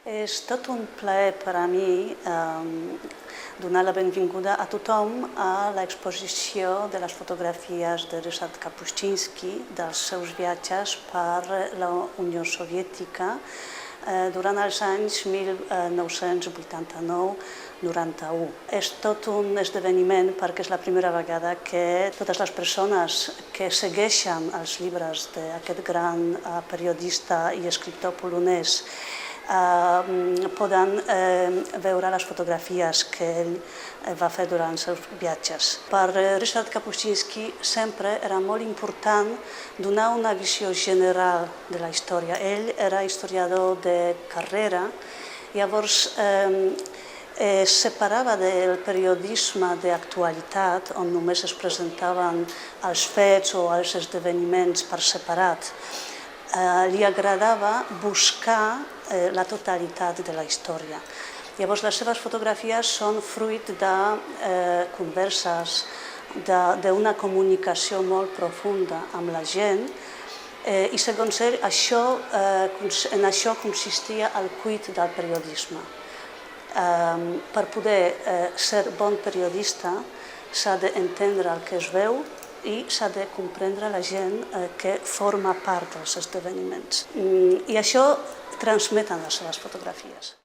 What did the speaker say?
És tot un plaer per a mi donar la benvinguda a tothom a l'exposició de les fotografies de Ryszard Kapuscinski dels seus viatges per la Unió Soviètica durant els anys 1989-91. És tot un esdeveniment perquè és la primera vegada que totes les persones que segueixen els llibres d'aquest gran periodista i escriptor polonès poden veure les fotografies que ell va fer durant els seus viatges. Per Ryszard Kapuscinski sempre era molt important donar una visió general de la història. Ell era historiador de carrera, llavors es separava del periodisme d'actualitat, on només es presentaven els fets o els esdeveniments per separat. Li agradava buscar la totalitat de la història. Llavors, les seves fotografies són fruit de converses, d'una comunicació molt profunda amb la gent, i segons ell, en això consistia el cuit del periodisme. Per poder ser bon periodista s'ha d'entendre el que es veu i s'ha de comprendre la gent que forma part dels esdeveniments. I això transmeten les seves fotografies.